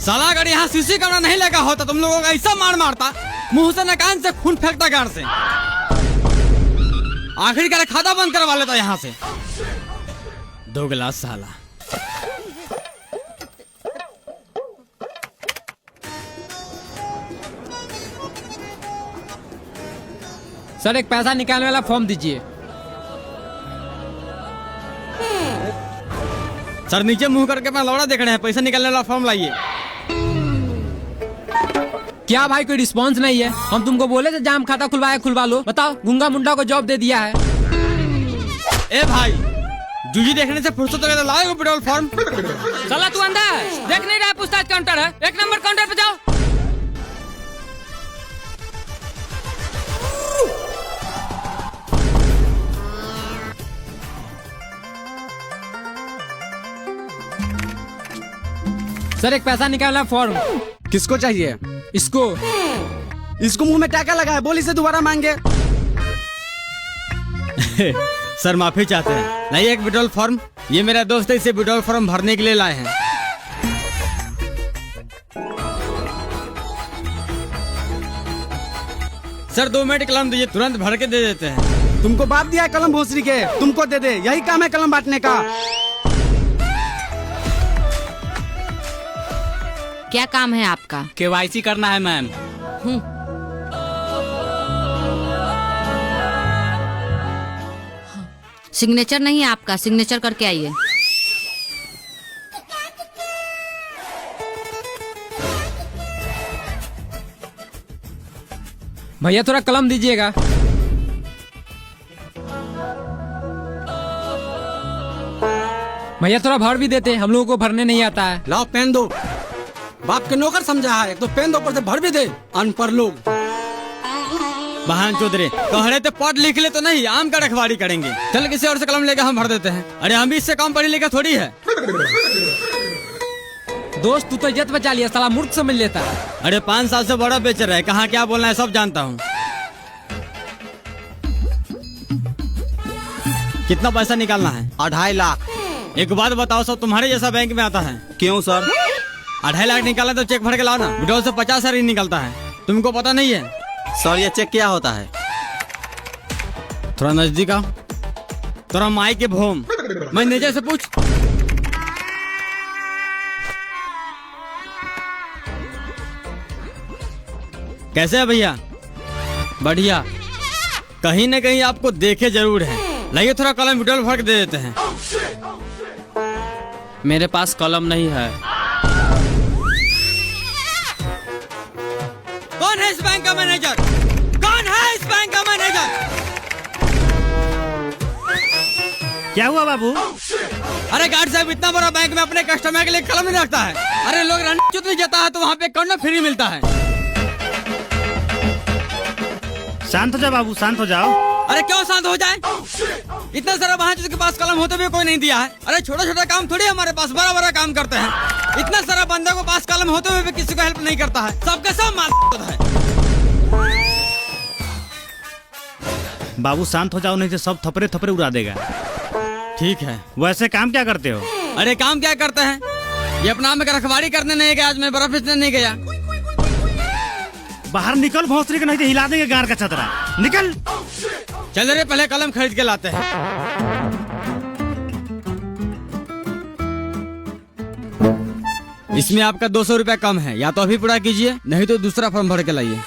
साला अगर यहाँ सीसी कैमरा नहीं लगा होता तुम लोगों का ऐसा मार मारता, मुंह से न कान से खून फेंकता गाड़ से। आखिरकार खाता बंद करवा लेता यहाँ से। दोगला साला। सर एक पैसा निकालने वाला फॉर्म दीजिए। सर नीचे मुंह करके अपना लौड़ा देख रहे हैं, पैसा निकालने वाला फॉर्म लाइए। क्या भाई कोई रिस्पांस नहीं है? हम तुमको बोले थे जाम खाता खुलवा लो। बताओ गूंगा मुंडा को जॉब दे दिया है। ए भाई जूजी देखने से फुर्सत लगे तो लाओ पेट्रोल फॉर्म। साला तू अंदर देख नहीं रहा? पूछताछ काउंटर है, 1 नंबर काउंटर पे जाओ। सर एक पैसा निकालना फॉर्म। किसको चाहिए? इसको मुंह में टाका लगा है, बोल इसे दोबारा मांगे। सर माफी चाहते हैं, नहीं एक विड्रॉल फॉर्म। ये मेरा दोस्त है, इसे विड्रॉल फॉर्म भरने के लिए लाए हैं। सर 2 मिनट कलम दीजिए, तुरंत भर के दे देते हैं। तुमको बात दिया है कलम भोसरी के, तुमको दे दे, यही काम है कलम बांटने का। क्या काम है आपका? KYC करना है मैम। सिग्नेचर नहीं है आपका, सिग्नेचर करके आइए। भैया थोड़ा कलम दीजिएगा। भैया थोड़ा भर भी देते, हम लोगों को भरने नहीं आता है। लाओ पेन दो, बाप के नौकर समझा है, तो पेन दो, ऊपर से भर भी दे। अनपढ़ लोग। बहन चौधरी कहरे तो पढ़ लिख ले तो नहीं, आम का रखवाड़ी करेंगे। चल किसी और से कलम लेकर हम भर देते हैं। अरे हम भी इससे काम पढ़ी लिखा थोड़ी है। दोस्त तू तो इज्जत बचा लिया, साला मूर्ख समझ लेता है। अरे 5 साल से बड़ा बेचर है, कहाँ क्या बोलना है सब जानता हूँ। कितना पैसा निकालना है? 2.5 लाख। एक बात बताओ, सब तुम्हारे जैसा बैंक में आता है? क्यों सर? 2.5 लाख निकालना तो चेक भर के लाओ ना। विड्रॉल से 50 हजार ही निकलता है, तुमको पता नहीं है? सर ये चेक क्या होता है? थोड़ा नजदीक आओ। थोड़ा माई के भोम, मैनेजर से पूछ। कैसे है भैया? बढ़िया। कहीं न कहीं आपको देखे जरूर है। लाइए थोड़ा कलम विड्रॉल भर के दे देते हैं। मेरे पास कलम नहीं है। कौन है इस बैंक का मैनेजर? कौन है इस बैंक का मैनेजर? क्या हुआ बाबू? अरे गार्ड साहब, इतना बड़ा बैंक में अपने कस्टमर के लिए कलम नहीं रखता है। अरे लोग रणनीति नहीं जाता है तो वहाँ पे कौन फ्री मिलता है। शांत हो जाओ बाबू, शांत हो जाओ। अरे क्यों शांत हो जाए? इतना सारा वहाँ के पास कलम होते हुए कोई नहीं दिया है। अरे छोटा छोटा काम थोड़ी हमारे पास, बड़ा बड़ा काम करते हैं। इतना सारा बंदे को पास कलम होते हुए भी किसी को हेल्प नहीं करता है। सबके सब माल है। बाबू शांत हो जाओ, नहीं तो सब थपड़े थपड़े उड़ा देगा। ठीक है। वैसे काम क्या करते हो? अरे काम क्या करते हैं, ये अपना में रखवाड़ी करने नहीं गया, आज मैं बर्फ बेचने नहीं गया। बाहर निकल भोसरी के, नहीं तो हिला देंगे गार का छतरा। निकल। चल रे पहले कलम खरीद के लाते हैं। इसमें आपका 200 रुपया कम है, या तो अभी पूरा कीजिए, नहीं तो दूसरा फॉर्म भर के लाइए।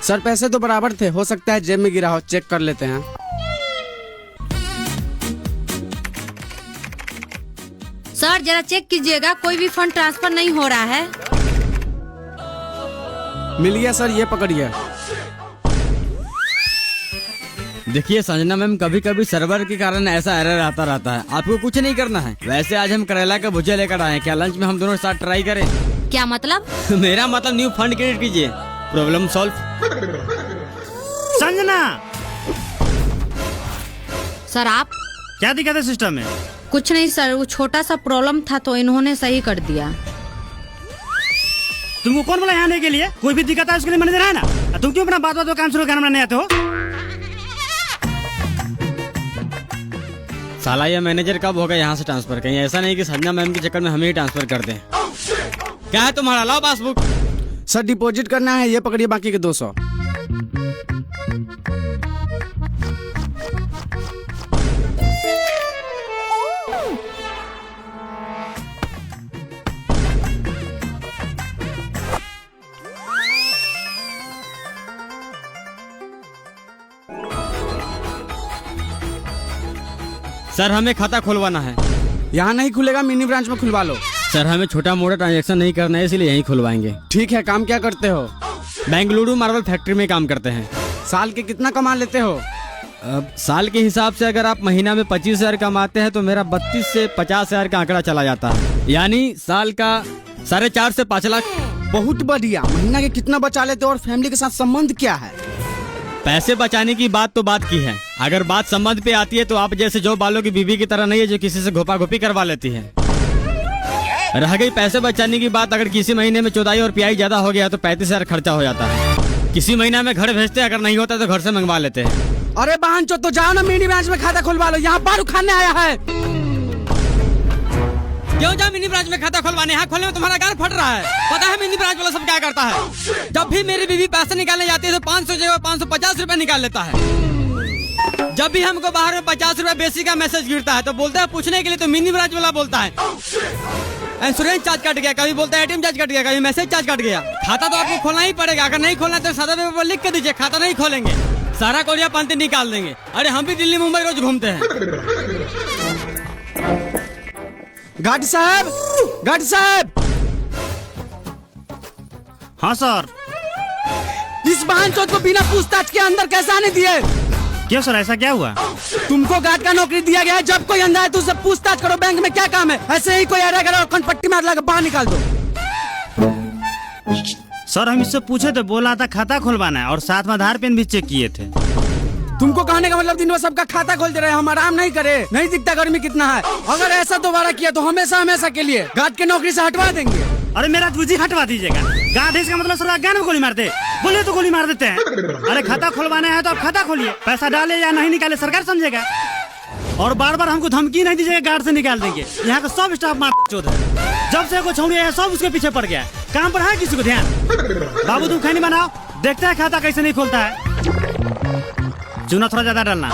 सर पैसे तो बराबर थे, हो सकता है जेब में गिरा हो, चेक कर लेते हैं। सर जरा चेक कीजिएगा, कोई भी फंड ट्रांसफर नहीं हो रहा है। मिल गया सर, ये पकड़िए। देखिए संजना मैम, कभी कभी सर्वर के कारण ऐसा एरर आता रहता है, आपको कुछ नहीं करना है। वैसे आज हम करेला का भुजिया लेकर आए हैं, क्या लंच में हम दोनों साथ ट्राई करें? क्या मतलब? मेरा मतलब न्यू फंड क्रिएट कीजिए, प्रॉब्लम सॉल्व। संजना, सर आप क्या दिक्कत है सिस्टम में? कुछ नहीं सर, वो छोटा सा प्रॉब्लम था तो इन्होंने सही कर दिया। तुमको कौन बोला यहाँ आने के लिए? कोई भी दिक्कत है उसके लिए मैनेजर है ना। तुम क्यों अपना बात बात काम शुरू करना नहीं आते हो? साला ये मैनेजर कब होगा यहाँ से ट्रांसफर? कहीं ऐसा नहीं कि संजना मैम के चक्कर में हमें ही ट्रांसफर कर दें। क्या है तुम्हारा? लाओ पासबुक। सर डिपॉजिट करना है, ये पकड़िए बाकी के 200। सर हमें खाता खुलवाना है। यहाँ नहीं खुलेगा, मिनी ब्रांच में खुलवा लो। सर हमें छोटा मोटा ट्रांजैक्शन नहीं करना है, इसलिए यहीं खुलवाएंगे। ठीक है, काम क्या करते हो? बेंगलुरु मार्बल फैक्ट्री में काम करते हैं। साल के कितना कमा लेते हो? अब साल के हिसाब से अगर आप महीना में 25,000 कमाते हैं तो मेरा 32 से 50,000 का आंकड़ा चला जाता है, यानी साल का 4.5 से 5 लाख। बहुत बढ़िया। महीना के कितना बचा लेते हो और फैमिली के साथ संबंध क्या है? पैसे बचाने की बात तो बात की है, अगर बात संबंध पे आती है तो आप जैसे जो बालों की बीवी की तरह नहीं है जो किसी से घोपा घोपी करवा लेती है। रह गई पैसे बचाने की बात, अगर किसी महीने में चौदाई और पियाई ज्यादा हो गया तो 35,000 खर्चा हो जाता है। किसी महीना में घर भेजते, अगर नहीं होता तो घर से मंगवा लेते हैं। अरे बहन चो, तो जाओ ना मिनी ब्रांच में खाता खुलवा लो, यहाँ बारू खाने आया है। क्यों जाओ मिनी ब्रांच में खाता खुलवाने? यहाँ खोलने में तुम्हारा गाल फट रहा है। पता है मिनी ब्रांच वाला सब क्या करता है? जब भी मेरी बीवी पैसे निकालने जाती है तो 500 जगह 550 रुपए निकाल लेता है। जब भी हमको बाहर में 50 रुपए बेसी का मैसेज गिरता है तो बोलता है पूछने के लिए, तो मिनी ब्रांच वाला बोलता है इंश्योरेंस चार्ज कट गया, कभी बोलता है एटीएम चार्ज कट गया, कभी मैसेज चार्ज कट गया। खाता तो आपको खोलना ही पड़ेगा, अगर नहीं खोलना तो सादा पेपर पर लिख के दीजिए खाता नहीं खोलेंगे, सारा कोरिया पंती निकाल देंगे। अरे हम भी दिल्ली मुंबई रोज घूमते हैं। गाड़ी साहब, गाड़ी साहब। हाँ सर। इस बहन चोद को बिना पूछताछ के अंदर कैसे आने दिए? क्यों सर, ऐसा क्या हुआ? तुमको गार्ड का नौकरी दिया गया है, जब कोई अंदर है तो उससे पूछताछ करो। बैंक में क्या काम है? ऐसे ही कोई आ रहा और पट्टी मार लगा बाहर निकाल दो। सर हम इससे पूछे थे, बोला था खाता खुलवाना है और साथ में आधार पेन भी चेक किए थे। तुमको कहने का मतलब दिन भर सबका खाता खोलते रहे, हम आराम नहीं करे? नहीं दिखता गर्मी कितना है? अगर ऐसा दोबारा किया तो हमेशा हमेशा के लिए गार्ड की नौकरी से हटवा देंगे। अरे मेरा जूजी हटवा दीजिएगा। गार्ड इसका मतलब सर ज्ञान में गोली मारते, बोले तो गोली मार देते हैं। अरे खाता खुलवाना है तो आप खाता खोलिए, पैसा डाले या नहीं निकाले सरकार समझेगा। और बार बार हमको धमकी नहीं दीजिएगा, गार्ड से निकाल देंगे। यहाँ का सब स्टाफ मार चोद है। जब से कोई छौड़ी है सब उसके पीछे पड़ गया है। काम पर है किसी को ध्यान? बाबू तुम खैनी बनाओ, देखते हैं खाता कैसे नहीं खोलता है। चूना थोड़ा ज्यादा डालना।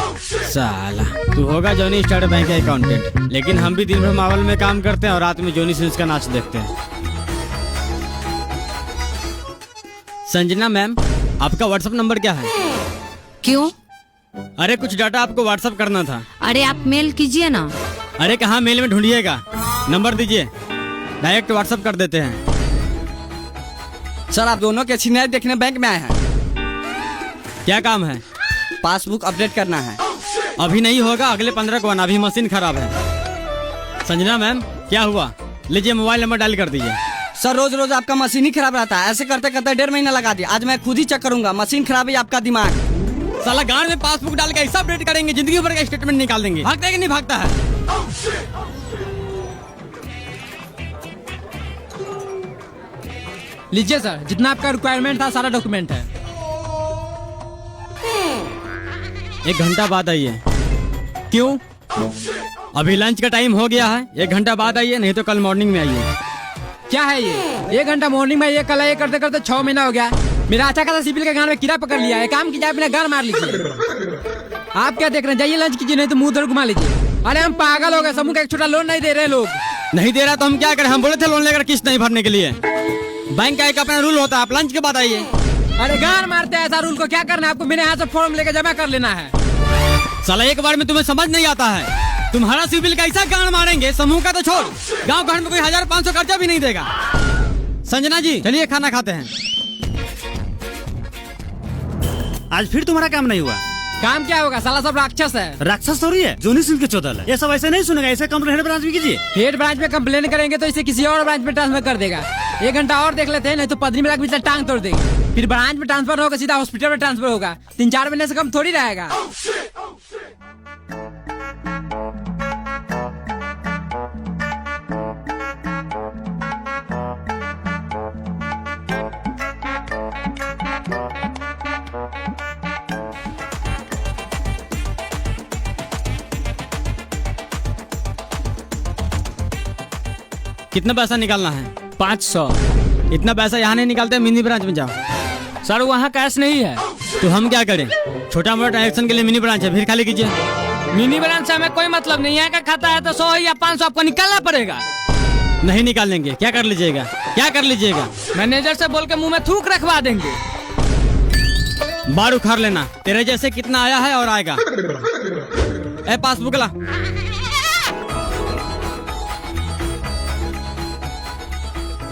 साला तू होगा जॉनी स्टार बैंक का अकाउंटेंट, लेकिन हम भी दिन भर मावल में काम करते हैं और रात में जॉनी सिंस का नाच देखते हैं। संजना मैम, आपका व्हाट्सएप नंबर क्या है? क्यों? अरे कुछ डाटा आपको व्हाट्सएप करना था। अरे आप मेल कीजिए ना। अरे कहाँ मेल में ढूंढिएगा, नंबर दीजिए, डायरेक्ट व्हाट्सएप कर देते हैं। सर आप दोनों के सीनियर देखने बैंक में आए हैं। क्या काम है? पासबुक अपडेट करना है। अभी नहीं होगा, अगले 15 को आना, अभी मशीन खराब है। संजना मैम क्या हुआ? लीजिए मोबाइल नंबर डायल कर दीजिए। सर रोज रोज आपका मशीन ही खराब रहता है, ऐसे करते करते 1.5 महीना लगा दिया। आज मैं खुद ही चेक करूंगा, मशीन खराब है आपका दिमाग। साला गांड में पासबुक डाल के ऐसा अपडेट करेंगे, जिंदगी भर का स्टेटमेंट निकाल देंगे। भागता है कि नहीं भागता है? लीजिए सर, जितना आपका रिक्वायरमेंट था सारा डॉक्यूमेंट है। 1 घंटा बाद आइए। क्यों? अभी लंच का टाइम हो गया है, 1 घंटा बाद आइए, नहीं तो कल मॉर्निंग में आइए। क्या है ये? 1 घंटा मॉर्निंग में, ये कल ये करते करते 6 महीना हो गया। मेरा अच्छा खासा सिविल के गान में कीड़ा पकड़ लिया है। काम कीजिए, अपना गान मार लीजिए। आप क्या देख रहे हैं? जाइए लंच कीजिए, नहीं तो मुंह उधर घुमा लीजिए। अरे हम पागल हो गए, समूह का एक छोटा लोन नहीं दे रहे लोग। नहीं दे रहा तो हम क्या करें? हम बोले थे लोन लेकर किस्त नहीं भरने के लिए। बैंक का एक अपना रूल होता है, आप लंच के बाद आइए। अरे गान मारते हैं, ऐसा रूल को क्या करना है आपको? मेरे यहाँ से फॉर्म लेकर जमा कर लेना है। साला एक बार में तुम्हें समझ नहीं आता है? तुम्हारा सिविल कैसा गान मारेंगे? समूह का तो छोड़, गांव घर में कोई 1500 खर्चा भी नहीं देगा। संजना जी चलिए खाना खाते हैं। आज फिर तुम्हारा काम नहीं हुआ। काम क्या होगा? साला सब राक्षस है। राक्षस थोड़ी है, जोनी सिंह के चौदल है। ये सब ऐसे नहीं सुनेगा, ऐसे कंप्लेन हेड ब्रांच में कीजिए। हेड ब्रांच में कंप्लेन करेंगे तो इसे किसी और ब्रांच में ट्रांसफर कर देगा। 1 घंटा और देख लेते हैं, नहीं तो पदरी में लग टांग तोड़ देंगे। फिर ब्रांच में ट्रांसफर होगा, सीधा हॉस्पिटल में ट्रांसफर होगा। 3-4 महीने से कम थोड़ी रहेगा। कितना पैसा निकालना है? 500। इतना पैसा यहाँ नहीं निकालते, मिनी ब्रांच में जाओ। सर वहाँ कैश नहीं है। तो हम क्या करें? छोटा मोटा ट्रांजेक्शन के लिए मिनी ब्रांच है, फिर खाली कीजिए। मिनी ब्रांच से हमें कोई मतलब नहीं है। का खाता है तो 100 या 500 आपको निकालना पड़ेगा। नहीं निकालेंगे। क्या कर लीजिएगा? क्या कर लीजिएगा? मैनेजर से बोल के मुंह में थूक रखवा देंगे। बार उखाड़ लेना। तेरे जैसे कितना आया है और आएगा। ए पासबुक ला।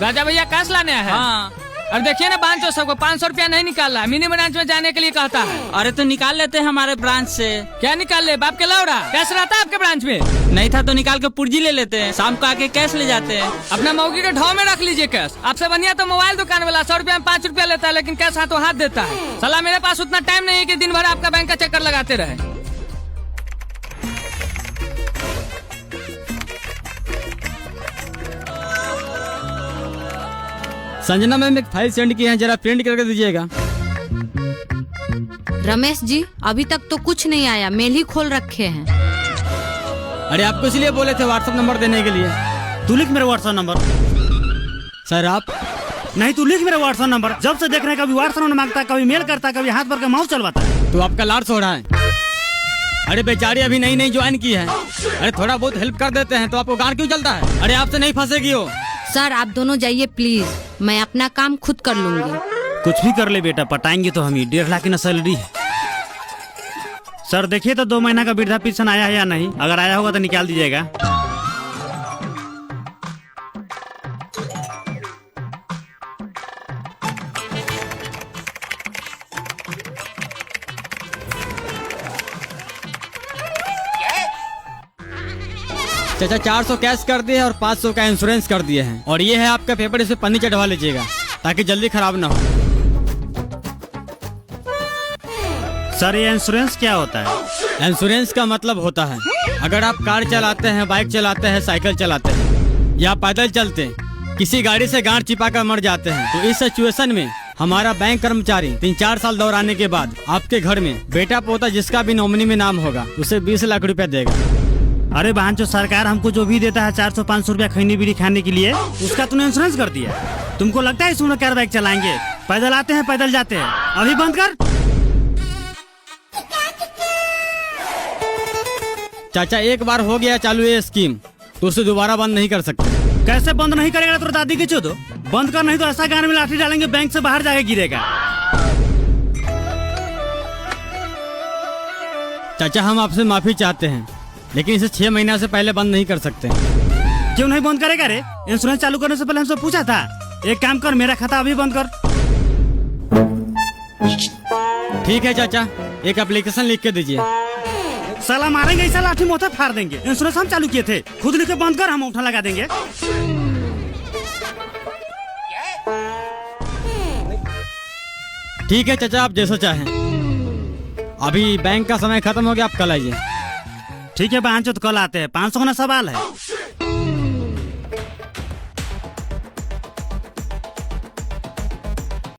राजा भैया कैश लाने है। हाँ। और देखिए ना बांचो सबको 500 रुपया नहीं निकाल रहा है। मिनी ब्रांच में जाने के लिए कहता है। अरे तो निकाल लेते हैं हमारे ब्रांच से। क्या निकाल ले? बाप के लौड़ा कैश रहता है आपके ब्रांच में? नहीं था तो निकाल के पुर्जी ले लेते हैं, शाम को आके कैश ले जाते हैं। अपना मौगी के ढाव में रख लीजिए कैश। आपसे बढ़िया तो मोबाइल दुकान वाला 100 रुपया में 5 रुपया लेता है, लेकिन कैश हाथों हाथ देता है। साला मेरे पास उतना टाइम नहीं है कि दिन भर आपका बैंक का चक्कर लगाते रहे। संजना मैम एक फाइल सेंड की है, जरा प्रिंट करके दीजिएगा। रमेश जी अभी तक तो कुछ नहीं आया, मेल ही खोल रखे हैं। अरे आपको इसलिए बोले थे व्हाट्सएप नंबर देने के लिए। तू लिख मेरा व्हाट्सएप नंबर। सर आप नहीं, तू लिख मेरा व्हाट्सएप नंबर। जब से देख रहे हैं कभी व्हाट्सएप नंबर मांगता है, कभी मेल करता है, कभी हाथ भर के माउस चलवाता है। तो आपका लार्स हो रहा है। अरे बेचारी अभी नई नई ज्वाइन की है। अरे थोड़ा बहुत हेल्प कर देते हैं तो आपको गांड क्यों चलता है? अरे आपसे नहीं फंसेगी हो। सर आप दोनों जाइए प्लीज, मैं अपना काम खुद कर लूंगी। कुछ भी कर ले बेटा, पटाएंगे तो हम ही। 1.5 लाख की सैलरी है। सर देखिए तो 2 महीना का वृद्धा पेंशन आया है या नहीं। अगर आया होगा तो निकाल दीजिएगा। चाचा 400 कैश कर दिए और 500 का इंश्योरेंस कर दिए हैं। और ये है आपका पेपर, इसे पन्नी चढ़वा लीजिएगा ताकि जल्दी खराब ना हो। सर ये इंश्योरेंस क्या होता है? इंश्योरेंस का मतलब होता है अगर आप कार चलाते हैं, बाइक चलाते हैं, साइकिल चलाते हैं या पैदल चलते हैं, किसी गाड़ी से गांठ चिपा कर मर जाते हैं, तो इस सिचुएशन में हमारा बैंक कर्मचारी 3-4 साल दौराने के बाद आपके घर में बेटा पोता जिसका भी नॉमिनी में नाम होगा उसे 20 लाख रुपया देगा। अरे बहन, जो सरकार हमको जो भी देता है 400-500 रुपया खैनी बीड़ी खाने के लिए, उसका तूने इंश्योरेंस कर दिया। तुमको लगता है इसमें कार बाइक चलाएंगे? पैदल आते हैं, पैदल जाते हैं। अभी बंद कर। चाचा एक बार हो गया चालू ये स्कीम तो उसे दोबारा बंद नहीं कर सकते। कैसे बंद नहीं करेगा? तो दादी की चो दो बंद कर, नहीं तो ऐसा गान में लाठी डालेंगे बैंक से बाहर जाके गिरेगा। चाचा हम आपसे माफी चाहते हैं, लेकिन इसे 6 महीना से पहले बंद नहीं कर सकते। क्यों नहीं बंद करेगा रे? इंश्योरेंस चालू करने से पहले हमसे पूछा था। एक काम कर, मेरा खाता अभी बंद कर। ठीक है चाचा, एक एप्लीकेशन लिख के दीजिए। साला मारेंगे ऐसा लाठी मोथा फाड़ देंगे। इंश्योरेंस हम चालू किए थे, खुद लिख के बंद कर, हम उठा लगा देंगे। ठीक है चाचा, आप जैसा चाहें। अभी बैंक का समय खत्म हो गया, आप कल आइए। ठीक है बहन, तो कल आते हैं। 500 का सवाल है।